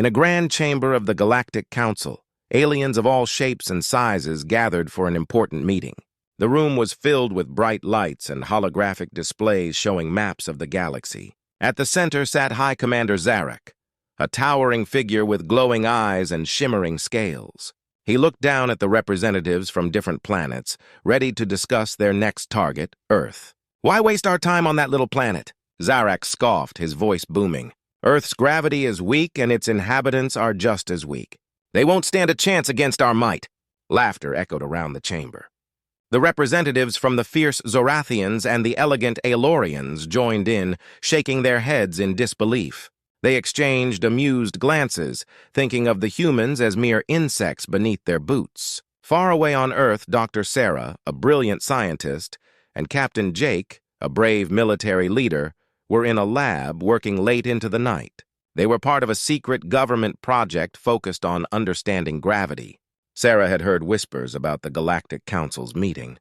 In a grand chamber of the Galactic Council, aliens of all shapes and sizes gathered for an important meeting. The room was filled with bright lights and holographic displays showing maps of the galaxy. At the center sat High Commander Zarek, a towering figure with glowing eyes and shimmering scales. He looked down at the representatives from different planets, ready to discuss their next target, Earth. "Why waste our time on that little planet?" Zarek scoffed, his voice booming. "Earth's gravity is weak and its inhabitants are just as weak. They won't stand a chance against our might." Laughter echoed around the chamber. The representatives from the fierce Zorathians and the elegant Aelorians joined in, shaking their heads in disbelief. They exchanged amused glances, thinking of the humans as mere insects beneath their boots. Far away on Earth, Dr. Sarah, a brilliant scientist, and Captain Jake, a brave military leader, were in a lab working late into the night. They were part of a secret government project focused on understanding gravity. Sarah had heard whispers about the Galactic Council's meeting.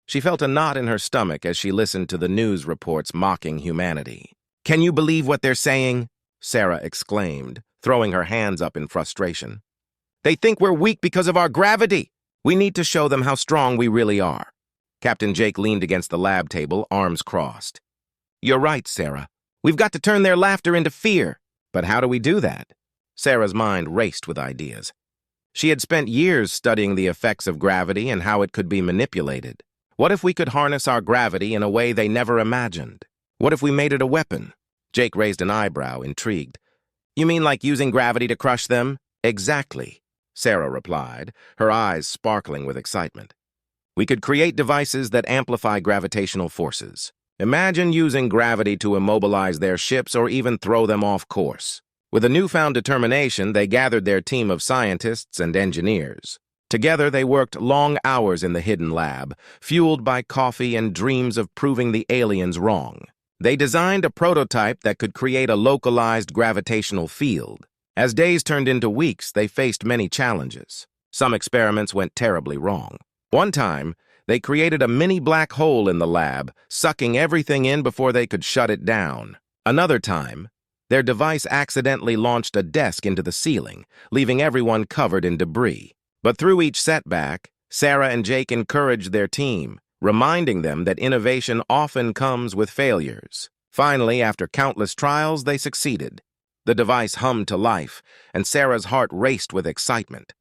She felt a knot in her stomach as she listened to the news reports mocking humanity. "Can you believe what they're saying?" Sarah exclaimed, throwing her hands up in frustration. "They think we're weak because of our gravity. We need to show them how strong we really are." Captain Jake leaned against the lab table, arms crossed. "You're right, Sarah. We've got to turn their laughter into fear. But how do we do that?" Sarah's mind raced with ideas. She had spent years studying the effects of gravity and how it could be manipulated. What if we could harness our gravity in a way they never imagined? What if we made it a weapon? Jake raised an eyebrow, intrigued. "You mean like using gravity to crush them?" "Exactly," Sarah replied, her eyes sparkling with excitement. "We could create devices that amplify gravitational forces. Imagine using gravity to immobilize their ships or even throw them off course." With a newfound determination, they gathered their team of scientists and engineers. Together, they worked long hours in the hidden lab, fueled by coffee and dreams of proving the aliens wrong. They designed a prototype that could create a localized gravitational field. As days turned into weeks, they faced many challenges. Some experiments went terribly wrong. One time, they created a mini black hole in the lab, sucking everything in before they could shut it down. Another time, their device accidentally launched a desk into the ceiling, leaving everyone covered in debris. But through each setback, Sarah and Jake encouraged their team, reminding them that innovation often comes with failures. Finally, after countless trials, they succeeded. The device hummed to life, and Sarah's heart raced with excitement.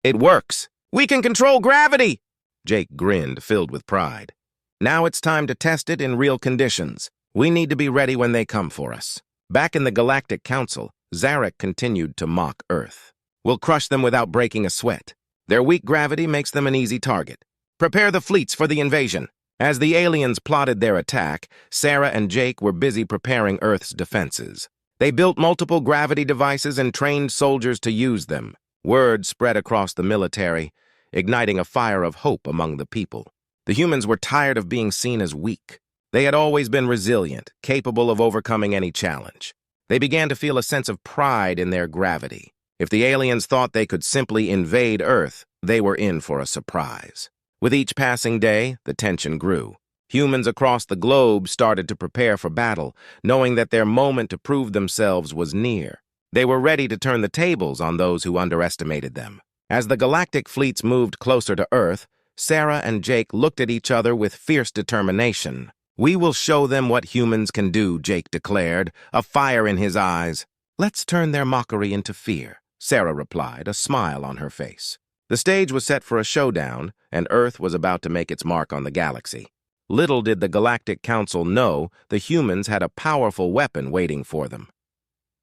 "It works! We can control gravity!" Jake grinned, filled with pride. "Now it's time to test it in real conditions. We need to be ready when they come for us." Back in the Galactic Council, Zarek continued to mock Earth. "We'll crush them without breaking a sweat. Their weak gravity makes them an easy target. Prepare the fleets for the invasion." As the aliens plotted their attack, Sarah and Jake were busy preparing Earth's defenses. They built multiple gravity devices and trained soldiers to use them. Word spread across the military, igniting a fire of hope among the people. The humans were tired of being seen as weak. They had always been resilient, capable of overcoming any challenge. They began to feel a sense of pride in their gravity. If the aliens thought they could simply invade Earth, they were in for a surprise. With each passing day, the tension grew. Humans across the globe started to prepare for battle, knowing that their moment to prove themselves was near. They were ready to turn the tables on those who underestimated them. As the galactic fleets moved closer to Earth, Sarah and Jake looked at each other with fierce determination. "We will show them what humans can do," Jake declared, a fire in his eyes. "Let's turn their mockery into fear," Sarah replied, a smile on her face. The stage was set for a showdown, and Earth was about to make its mark on the galaxy. Little did the Galactic Council know the humans had a powerful weapon waiting for them.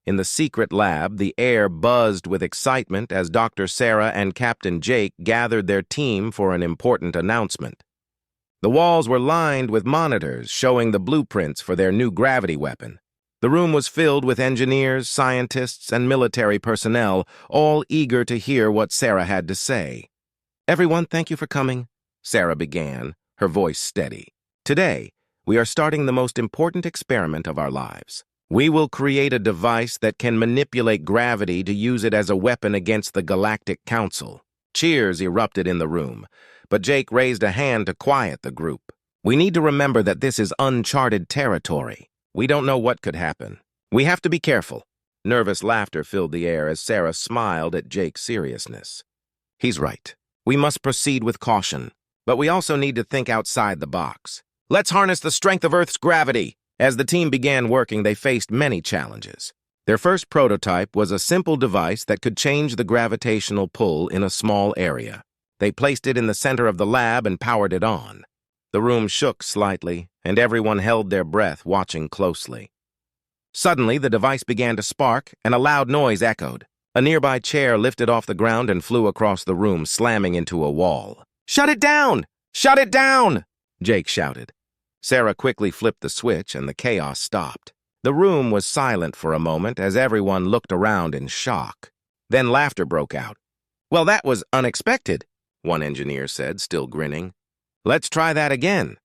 In the secret lab, the air buzzed with excitement as Dr. Sarah and Captain Jake gathered their team for an important announcement. The walls were lined with monitors showing the blueprints for their new gravity weapon. The room was filled with engineers, scientists, and military personnel, all eager to hear what Sarah had to say. "Everyone, thank you for coming," Sarah began, her voice steady. "Today, we are starting the most important experiment of our lives. We will create a device that can manipulate gravity to use it as a weapon against the Galactic Council." Cheers erupted in the room, but Jake raised a hand to quiet the group. "We need to remember that this is uncharted territory. We don't know what could happen. We have to be careful." Nervous laughter filled the air as Sarah smiled at Jake's seriousness. He's right. We must proceed with caution, but we also need to think outside the box. Let's harness the strength of Earth's gravity. As the team began working, they faced many challenges. Their first prototype was a simple device that could change the gravitational pull in a small area. They placed it in the center of the lab and powered it on. The room shook slightly, and everyone held their breath, watching closely. Suddenly, the device began to spark, and a loud noise echoed. A nearby chair lifted off the ground and flew across the room, slamming into a wall. "Shut it down! Shut it down!" Jake shouted. Sarah quickly flipped the switch, and the chaos stopped. The room was silent for a moment as everyone looked around in shock. Then laughter broke out. "Well, that was unexpected," one engineer said, still grinning. "Let's try that again,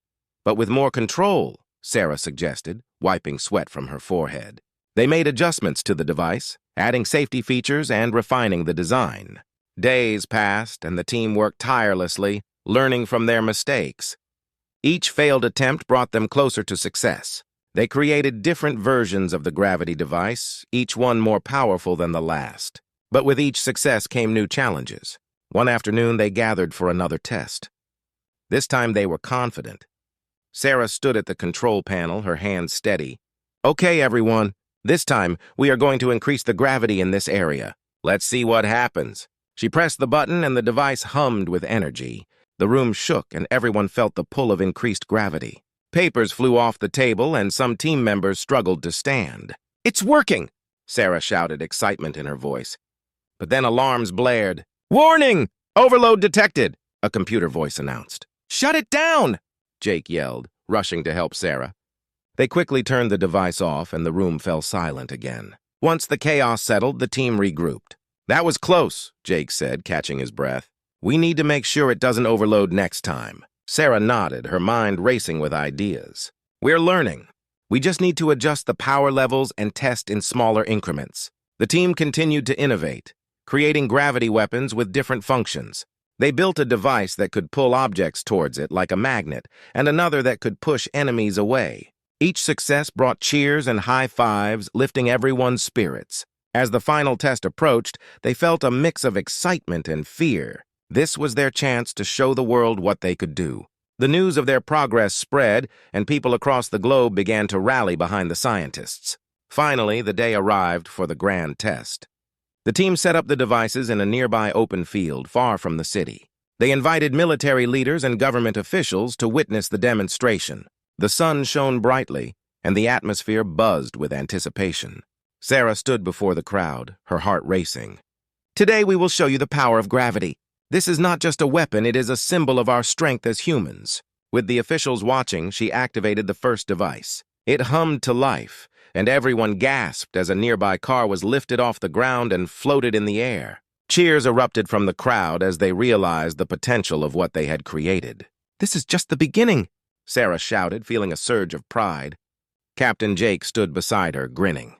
but with more control," Sarah suggested, wiping sweat from her forehead. They made adjustments to the device, adding safety features and refining the design. Days passed, and the team worked tirelessly, learning from their mistakes. Each failed attempt brought them closer to success. They created different versions of the gravity device, each one more powerful than the last. But with each success came new challenges. One afternoon, they gathered for another test. This time, they were confident. Sarah stood at the control panel, her hands steady. "Okay, everyone. This time, we are going to increase the gravity in this area. Let's see what happens." She pressed the button, and the device hummed with energy. The room shook, and everyone felt the pull of increased gravity. Papers flew off the table, and some team members struggled to stand. "It's working!" Sarah shouted, excitement in her voice. But then alarms blared. "Warning! Overload detected!" a computer voice announced. "Shut it down!" Jake yelled, rushing to help Sarah. They quickly turned the device off, and the room fell silent again. Once the chaos settled, the team regrouped. "That was close," Jake said, catching his breath. "We need to make sure it doesn't overload next time." Sarah nodded, her mind racing with ideas. "We're learning. We just need to adjust the power levels and test in smaller increments." The team continued to innovate, creating gravity weapons with different functions. They built a device that could pull objects towards it like a magnet, and another that could push enemies away. Each success brought cheers and high fives, lifting everyone's spirits. As the final test approached, they felt a mix of excitement and fear. This was their chance to show the world what they could do. The news of their progress spread, and people across the globe began to rally behind the scientists. Finally, the day arrived for the grand test. The team set up the devices in a nearby open field, far from the city. They invited military leaders and government officials to witness the demonstration. The sun shone brightly, and the atmosphere buzzed with anticipation. Sarah stood before the crowd, her heart racing. "Today we will show you the power of gravity. This is not just a weapon, it is a symbol of our strength as humans." With the officials watching, she activated the first device. It hummed to life, and everyone gasped as a nearby car was lifted off the ground and floated in the air. Cheers erupted from the crowd as they realized the potential of what they had created. "This is just the beginning," Sarah shouted, feeling a surge of pride. Captain Jake stood beside her, grinning.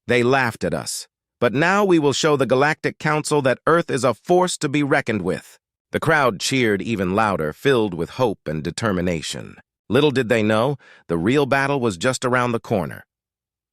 "They laughed at us, but now we will show the Galactic Council that Earth is a force to be reckoned with." The crowd cheered even louder, filled with hope and determination. Little did they know, the real battle was just around the corner.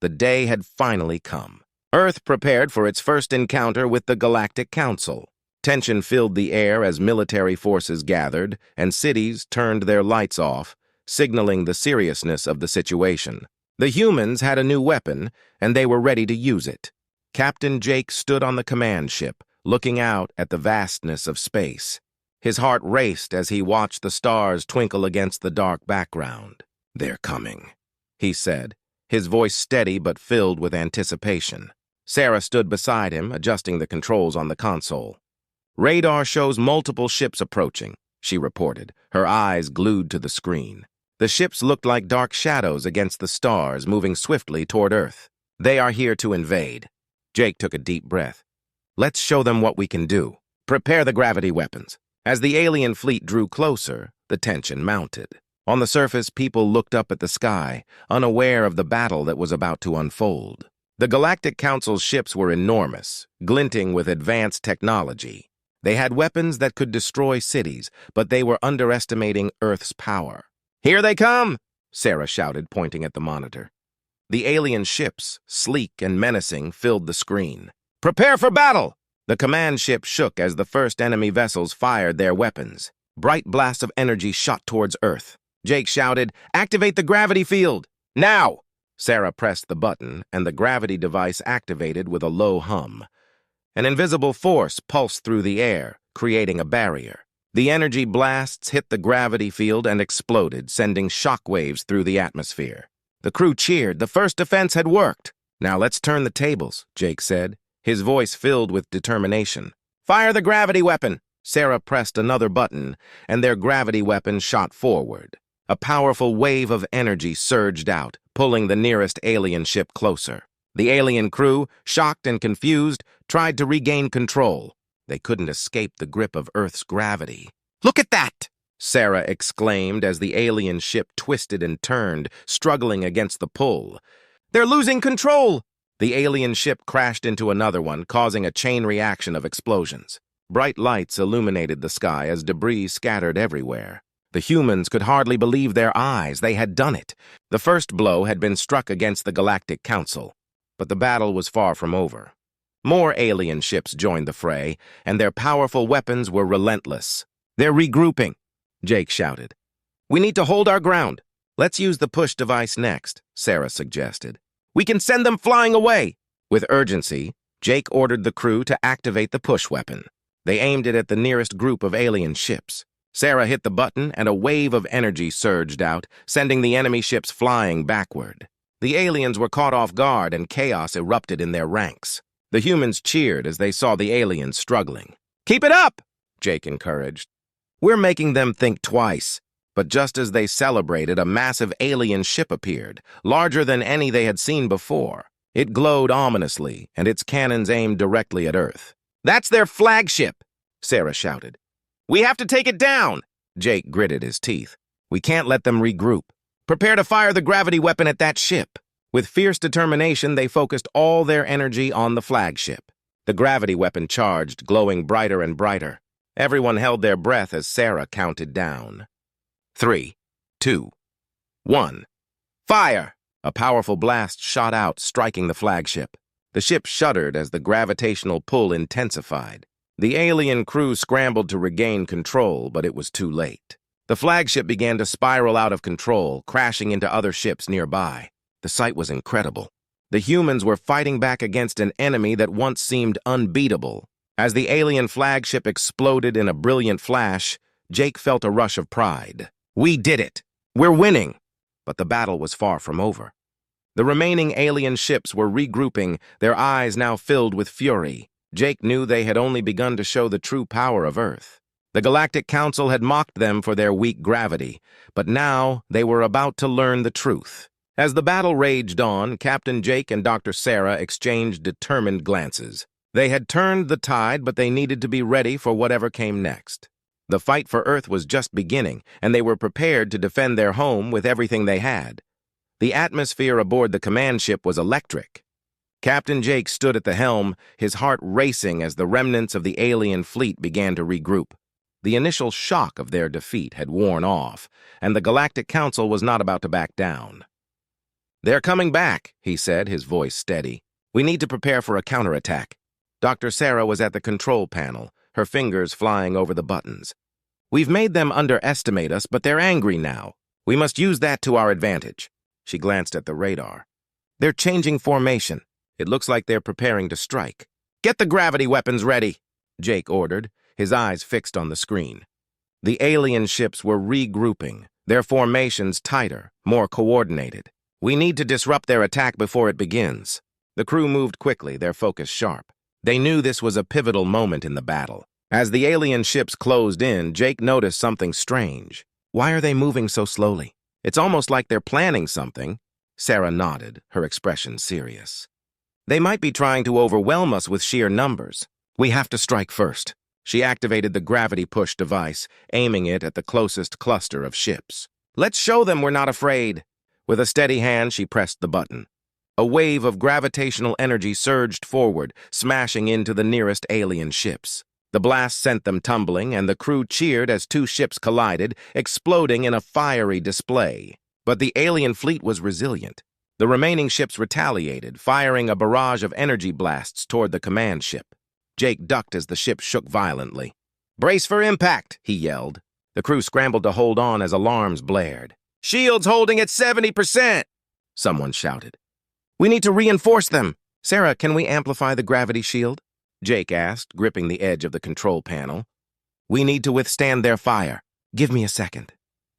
The day had finally come. Earth prepared for its first encounter with the Galactic Council. Tension filled the air as military forces gathered, and cities turned their lights off, signaling the seriousness of the situation. The humans had a new weapon, and they were ready to use it. Captain Jake stood on the command ship, looking out at the vastness of space. His heart raced as he watched the stars twinkle against the dark background. "They're coming," he said, his voice steady but filled with anticipation. Sarah stood beside him, adjusting the controls on the console. "Radar shows multiple ships approaching," she reported, her eyes glued to the screen. The ships looked like dark shadows against the stars, moving swiftly toward Earth. "They are here to invade." Jake took a deep breath. "Let's show them what we can do. Prepare the gravity weapons." As the alien fleet drew closer, the tension mounted. On the surface, people looked up at the sky, unaware of the battle that was about to unfold. The Galactic Council's ships were enormous, glinting with advanced technology. They had weapons that could destroy cities, but they were underestimating Earth's power. "Here they come!" Sarah shouted, pointing at the monitor. The alien ships, sleek and menacing, filled the screen. "Prepare for battle!" The command ship shook as the first enemy vessels fired their weapons. Bright blasts of energy shot towards Earth. Jake shouted, "Activate the gravity field! Now!" Sarah pressed the button, and the gravity device activated with a low hum. An invisible force pulsed through the air, creating a barrier. The energy blasts hit the gravity field and exploded, sending shockwaves through the atmosphere. The crew cheered. The first defense had worked. "Now let's turn the tables," Jake said, his voice filled with determination. "Fire the gravity weapon!" Sarah pressed another button, and their gravity weapon shot forward. A powerful wave of energy surged out, pulling the nearest alien ship closer. The alien crew, shocked and confused, tried to regain control. They couldn't escape the grip of Earth's gravity. "Look at that!" Sarah exclaimed as the alien ship twisted and turned, struggling against the pull. "They're losing control!" The alien ship crashed into another one, causing a chain reaction of explosions. Bright lights illuminated the sky as debris scattered everywhere. The humans could hardly believe their eyes. They had done it. The first blow had been struck against the Galactic Council, but the battle was far from over. More alien ships joined the fray, and their powerful weapons were relentless. "They're regrouping," Jake shouted. "We need to hold our ground." "Let's use the push device next," Sarah suggested. "We can send them flying away." With urgency, Jake ordered the crew to activate the push weapon. They aimed it at the nearest group of alien ships. Sarah hit the button, and a wave of energy surged out, sending the enemy ships flying backward. The aliens were caught off guard, and chaos erupted in their ranks. The humans cheered as they saw the aliens struggling. "Keep it up!" Jake encouraged. "We're making them think twice." But just as they celebrated, a massive alien ship appeared, larger than any they had seen before. It glowed ominously, and its cannons aimed directly at Earth. "That's their flagship!" Sarah shouted. "We have to take it down!" Jake gritted his teeth. "We can't let them regroup. Prepare to fire the gravity weapon at that ship." With fierce determination, they focused all their energy on the flagship. The gravity weapon charged, glowing brighter and brighter. Everyone held their breath as Sarah counted down. 3, 2, 1. Fire! A powerful blast shot out, striking the flagship. The ship shuddered as the gravitational pull intensified. The alien crew scrambled to regain control, but it was too late. The flagship began to spiral out of control, crashing into other ships nearby. The sight was incredible. The humans were fighting back against an enemy that once seemed unbeatable. As the alien flagship exploded in a brilliant flash, Jake felt a rush of pride. "We did it! We're winning!" But the battle was far from over. The remaining alien ships were regrouping, their eyes now filled with fury. Jake knew they had only begun to show the true power of Earth. The Galactic Council had mocked them for their weak gravity, but now they were about to learn the truth. As the battle raged on, Captain Jake and Dr. Sarah exchanged determined glances. They had turned the tide, but they needed to be ready for whatever came next. The fight for Earth was just beginning, and they were prepared to defend their home with everything they had. The atmosphere aboard the command ship was electric. Captain Jake stood at the helm, his heart racing as the remnants of the alien fleet began to regroup. The initial shock of their defeat had worn off, and the Galactic Council was not about to back down. "They're coming back," he said, his voice steady. "We need to prepare for a counterattack." Dr. Sarah was at the control panel, her fingers flying over the buttons. "We've made them underestimate us, but they're angry now. We must use that to our advantage." She glanced at the radar. "They're changing formation. It looks like they're preparing to strike." "Get the gravity weapons ready," Jake ordered, his eyes fixed on the screen. The alien ships were regrouping, their formations tighter, more coordinated. "We need to disrupt their attack before it begins." The crew moved quickly, their focus sharp. They knew this was a pivotal moment in the battle. As the alien ships closed in, Jake noticed something strange. "Why are they moving so slowly? It's almost like they're planning something." Sarah nodded, her expression serious. "They might be trying to overwhelm us with sheer numbers. We have to strike first." She activated the gravity push device, aiming it at the closest cluster of ships. "Let's show them we're not afraid." With a steady hand, she pressed the button. A wave of gravitational energy surged forward, smashing into the nearest alien ships. The blast sent them tumbling, and the crew cheered as two ships collided, exploding in a fiery display. But the alien fleet was resilient. The remaining ships retaliated, firing a barrage of energy blasts toward the command ship. Jake ducked as the ship shook violently. "Brace for impact," he yelled. The crew scrambled to hold on as alarms blared. "Shields holding at 70%!" someone shouted. "We need to reinforce them." "Sarah, can we amplify the gravity shield?" Jake asked, gripping the edge of the control panel. "We need to withstand their fire. Give me a second,"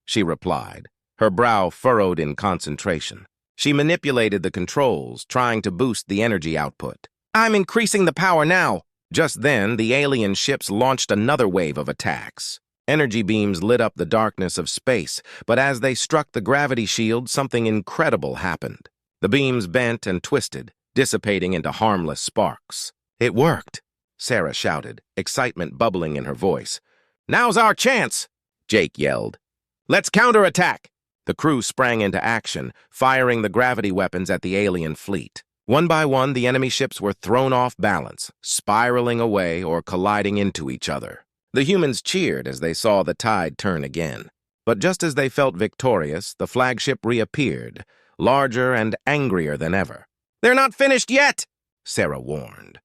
she replied, her brow furrowed in concentration. She manipulated the controls, trying to boost the energy output. "I'm increasing the power now." Just then, the alien ships launched another wave of attacks. Energy beams lit up the darkness of space, but as they struck the gravity shield, something incredible happened. The beams bent and twisted, dissipating into harmless sparks. "It worked," Sarah shouted, excitement bubbling in her voice. "Now's our chance," Jake yelled. "Let's counterattack." The crew sprang into action, firing the gravity weapons at the alien fleet. One by one, the enemy ships were thrown off balance, spiraling away or colliding into each other. The humans cheered as they saw the tide turn again. But just as they felt victorious, the flagship reappeared, larger and angrier than ever. "They're not finished yet," Sarah warned.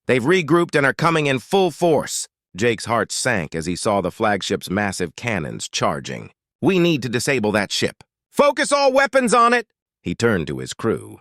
"They've regrouped and are coming in full force." Jake's heart sank as he saw the flagship's massive cannons charging. "We need to disable that ship. Focus all weapons on it!" He turned to his crew.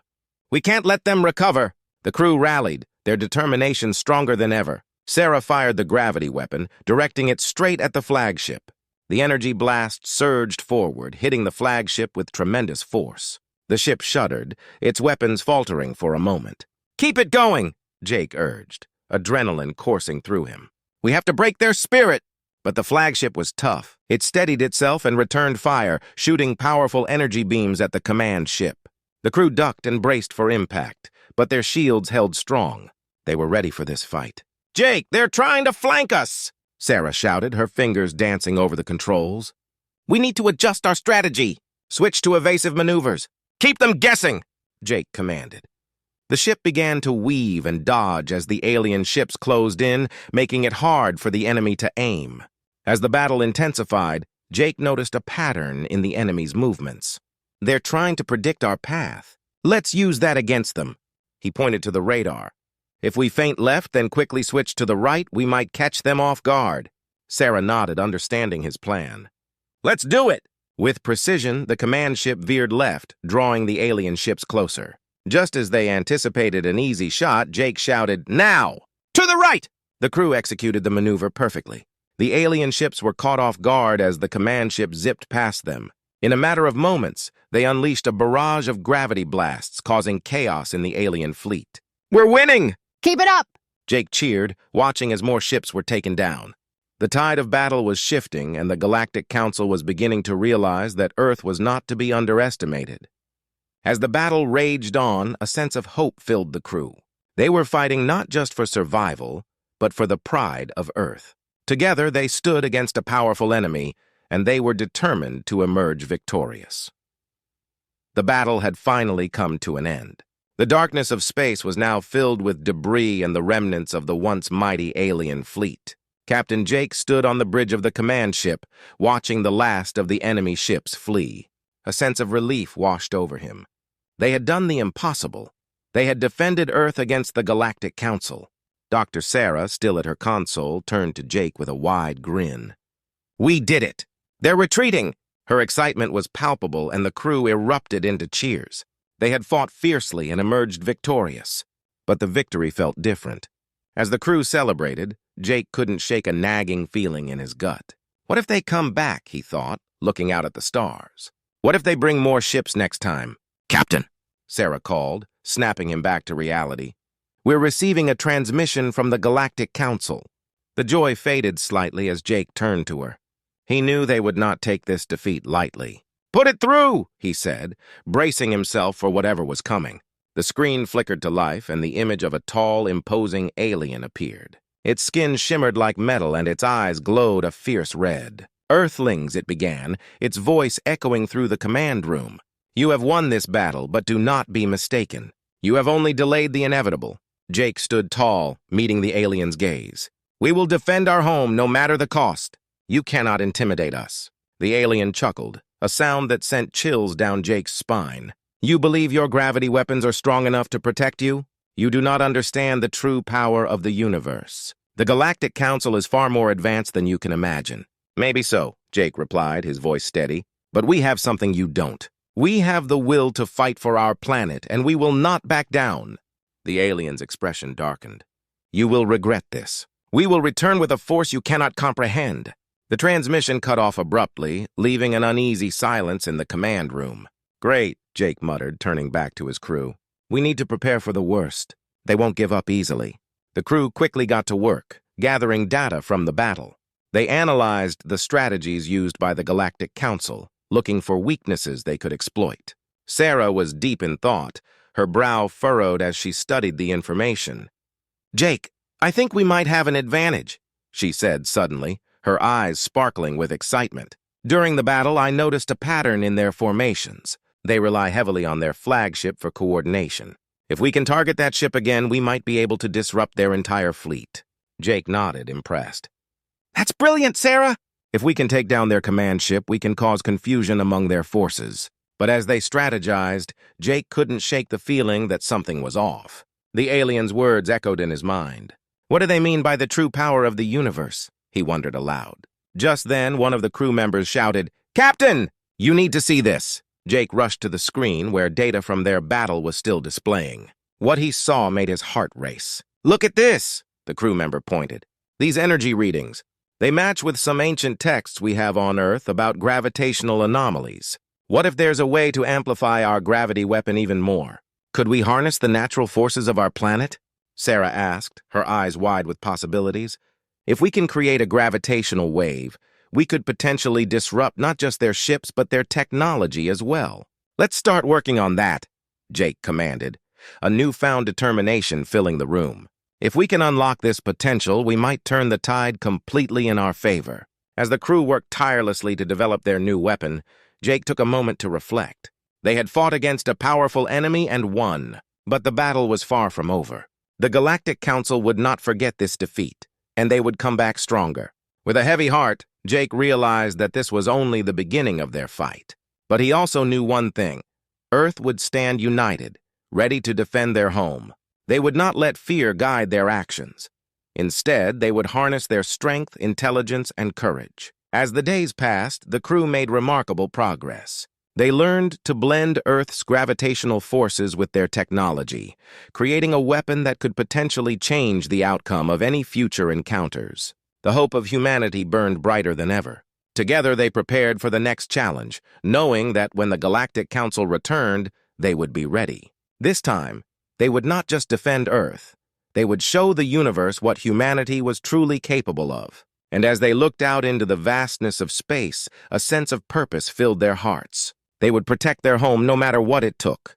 "We can't let them recover." The crew rallied, their determination stronger than ever. Sarah fired the gravity weapon, directing it straight at the flagship. The energy blast surged forward, hitting the flagship with tremendous force. The ship shuddered, its weapons faltering for a moment. "Keep it going," Jake urged, adrenaline coursing through him. "We have to break their spirit." But the flagship was tough. It steadied itself and returned fire, shooting powerful energy beams at the command ship. The crew ducked and braced for impact, but their shields held strong. They were ready for this fight. "Jake, they're trying to flank us!" Sarah shouted, her fingers dancing over the controls. "We need to adjust our strategy. Switch to evasive maneuvers. Keep them guessing," Jake commanded. The ship began to weave and dodge as the alien ships closed in, making it hard for the enemy to aim. As the battle intensified, Jake noticed a pattern in the enemy's movements. "They're trying to predict our path. Let's use that against them." He pointed to the radar. "If we feint left, then quickly switch to the right, we might catch them off guard." Sarah nodded, understanding his plan. "Let's do it!" With precision, the command ship veered left, drawing the alien ships closer. Just as they anticipated an easy shot, Jake shouted, "Now! To the right!" The crew executed the maneuver perfectly. The alien ships were caught off guard as the command ship zipped past them. In a matter of moments, they unleashed a barrage of gravity blasts, causing chaos in the alien fleet. "We're winning!" "Keep it up!" Jake cheered, watching as more ships were taken down. The tide of battle was shifting, and the Galactic Council was beginning to realize that Earth was not to be underestimated. As the battle raged on, a sense of hope filled the crew. They were fighting not just for survival, but for the pride of Earth. Together, they stood against a powerful enemy, and they were determined to emerge victorious. The battle had finally come to an end. The darkness of space was now filled with debris and the remnants of the once mighty alien fleet. Captain Jake stood on the bridge of the command ship, watching the last of the enemy ships flee. A sense of relief washed over him. They had done the impossible. They had defended Earth against the Galactic Council. Dr. Sarah, still at her console, turned to Jake with a wide grin. "We did it! They're retreating!" Her excitement was palpable, and the crew erupted into cheers. They had fought fiercely and emerged victorious. But the victory felt different. As the crew celebrated, Jake couldn't shake a nagging feeling in his gut. What if they come back, he thought, looking out at the stars? What if they bring more ships next time? "Captain," Sarah called, snapping him back to reality. "We're receiving a transmission from the Galactic Council." The joy faded slightly as Jake turned to her. He knew they would not take this defeat lightly. "Put it through," he said, bracing himself for whatever was coming. The screen flickered to life, and the image of a tall, imposing alien appeared. Its skin shimmered like metal, and its eyes glowed a fierce red. "Earthlings," it began, its voice echoing through the command room. "You have won this battle, but do not be mistaken. You have only delayed the inevitable." Jake stood tall, meeting the alien's gaze. "We will defend our home no matter the cost. You cannot intimidate us." The alien chuckled, a sound that sent chills down Jake's spine. You believe your gravity weapons are strong enough to protect you? You do not understand the true power of the universe. The Galactic Council is far more advanced than you can imagine. Maybe so, Jake replied, his voice steady. But we have something you don't. We have the will to fight for our planet, and we will not back down. The alien's expression darkened. You will regret this. We will return with a force you cannot comprehend. The transmission cut off abruptly, leaving an uneasy silence in the command room. Great, Jake muttered, turning back to his crew. We need to prepare for the worst. They won't give up easily. The crew quickly got to work, gathering data from the battle. They analyzed the strategies used by the Galactic Council, looking for weaknesses they could exploit. Sarah was deep in thought, her brow furrowed as she studied the information. Jake, I think we might have an advantage, she said suddenly, her eyes sparkling with excitement. During the battle, I noticed a pattern in their formations. They rely heavily on their flagship for coordination. If we can target that ship again, we might be able to disrupt their entire fleet. Jake nodded, impressed. That's brilliant, Sarah! If we can take down their command ship, we can cause confusion among their forces. But as they strategized, Jake couldn't shake the feeling that something was off. The alien's words echoed in his mind. What do they mean by the true power of the universe? He wondered aloud. Just then, one of the crew members shouted, Captain! You need to see this! Jake rushed to the screen where data from their battle was still displaying. What he saw made his heart race. Look at this! The crew member pointed. These energy readings. They match with some ancient texts we have on Earth about gravitational anomalies. What if there's a way to amplify our gravity weapon even more? Could we harness the natural forces of our planet? Sarah asked, her eyes wide with possibilities. If we can create a gravitational wave, we could potentially disrupt not just their ships, but their technology as well. Let's start working on that, Jake commanded, a newfound determination filling the room. If we can unlock this potential, we might turn the tide completely in our favor. As the crew worked tirelessly to develop their new weapon, Jake took a moment to reflect. They had fought against a powerful enemy and won, but the battle was far from over. The Galactic Council would not forget this defeat, and they would come back stronger. With a heavy heart, Jake realized that this was only the beginning of their fight. But he also knew one thing. Earth would stand united, ready to defend their home. They would not let fear guide their actions. Instead, they would harness their strength, intelligence, and courage. As the days passed, the crew made remarkable progress. They learned to blend Earth's gravitational forces with their technology, creating a weapon that could potentially change the outcome of any future encounters. The hope of humanity burned brighter than ever. Together, they prepared for the next challenge, knowing that when the Galactic Council returned, they would be ready. This time, they would not just defend Earth. They would show the universe what humanity was truly capable of. And as they looked out into the vastness of space, a sense of purpose filled their hearts. They would protect their home no matter what it took.